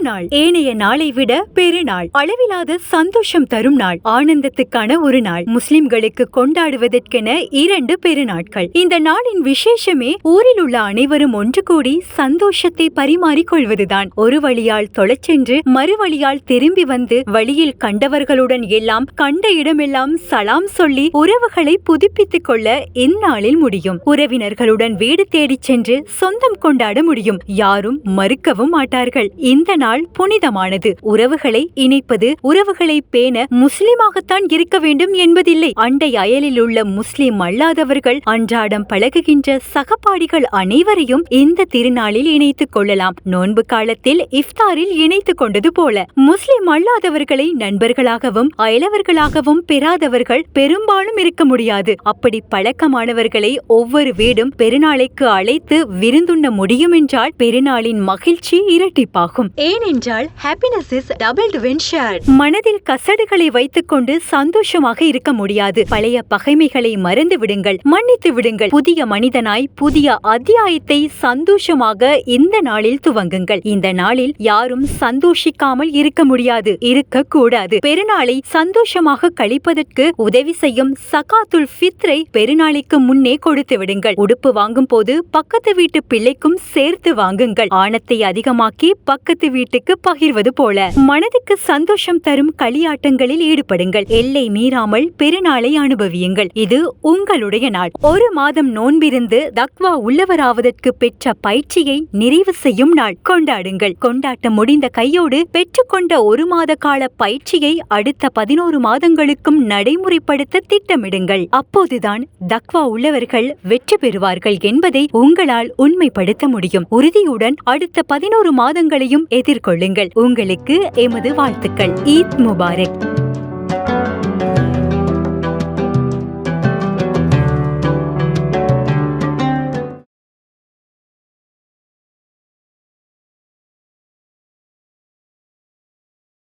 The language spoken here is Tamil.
திருநாள் ஏனைய நாளை விட பெருநாள், அளவிலாத சந்தோஷம் தரும் நாள், ஆனந்தத்துக்கான ஒரு நாள். முஸ்லிம்களுக்கு கொண்டாடுவதற்கென 2 பெருநாட்கள். இந்த நாளின் விசேஷமே ஊரில் உள்ள அனைவரும் ஒன்று கூடி சந்தோஷத்தை பரிமாறிக் கொள்வதுதான். ஒரு வழியால் தொலைச்சென்று மறுவழியால் திரும்பி வந்து வழியில் கண்டவர்களுடன் எல்லாம் கண்ட இடமெல்லாம் சலாம் சொல்லி உறவுகளை புதுப்பித்துக் கொள்ள இந்நாளில் முடியும். உறவினர்களுடன் வீடு தேடிச் சென்று சொந்தம் கொண்டாட முடியும். யாரும் மறுக்கவும் மாட்டார்கள். இந்த நாள் புனிதமானது. உறவுகளை இணைப்பது, உறவுகளை பேண முஸ்லிமாகத்தான் இருக்க வேண்டும் என்பதில்லை. அண்டை அயலில் உள்ள முஸ்லிம் அல்லாதவர்கள் அன்றாடம் பழகுகின்ற சகபாடிகள் அனைவரையும் இந்த திருநாளில் இணைத்துக் கொள்ளலாம். நோன்பு காலத்தில் இஃப்தாரில் இணைத்துக் கொண்டது போல முஸ்லிம் அல்லாதவர்களை நண்பர்களாகவும் அயலவர்களாகவும் பெறாதவர்கள் பெரும்பாலும் இருக்க முடியாது. அப்படி பழக்கமானவர்களை ஒவ்வொரு வீடும் பெருநாளைக்கு அழைத்து விருந்துண்ண முடியும் என்றால் பெருநாளின் மகிழ்ச்சி இரட்டிப்பாகும். ஏனென்றால் happiness is doubled when shared. மனதில் கசடுகளை வைத்துக் கொண்டு சந்தோஷமாக இருக்க முடியாது. பழைய பகைமைகளை மறந்து விடுங்கள், மன்னித்து விடுங்கள். புதிய மனிதனாய் புதிய அத்தியாயத்தை சந்தோஷமாக இந்த நாளில் துவங்குங்கள். இந்த நாளில் யாரும் சந்தோஷிக்காமல் இருக்க முடியாது, இருக்கக்கூடாது. பெருநாளை சந்தோஷமாக கழிப்பதற்கு உதவி செய்யும் சகாத்துல் ஃபித்ரை பெருநாளைக்கு முன்னே கொடுத்து விடுங்கள். உடுப்பு வாங்கும் போது பக்கத்து வீட்டு பிள்ளைக்கும் சேர்த்து வாங்குங்கள். ஆணத்தை அதிகமாக்கி பக்கத்து வீட்டுக்கு பகிர்வது போல மனதுக்கு சந்தோஷம் தரும் களியாட்டங்களில் ஈடுபடுங்கள். எல்லை மீறாமல் பெருநாளை அனுபவியுங்கள். இது உங்களுடைய நாள். ஒரு மாதம் நோன்பிருந்து தக்வா உள்ளவராவதற்கு பெற்ற பயிற்சியை நிறைவு செய்யும் நாள். கொண்டாடுங்கள். கொண்டாட்டம் முடிந்த கையோடு பெற்றுக்கொண்ட 1 மாத கால பயிற்சியை அடுத்த 11 மாதங்களுக்கும் நடைமுறைப்படுத்த திட்டமிடுங்கள். அப்போதுதான் தக்வா உள்ளவர்கள் வெற்றி பெறுவார்கள் என்பதை உங்களால் உண்மைப்படுத்த முடியும். உறுதியுடன் அடுத்த 11 மாதங்களையும் எதிர்கொள்ளுங்கள். உங்களுக்கு எமது வாழ்த்துக்கள். ஈத் முபாரக்.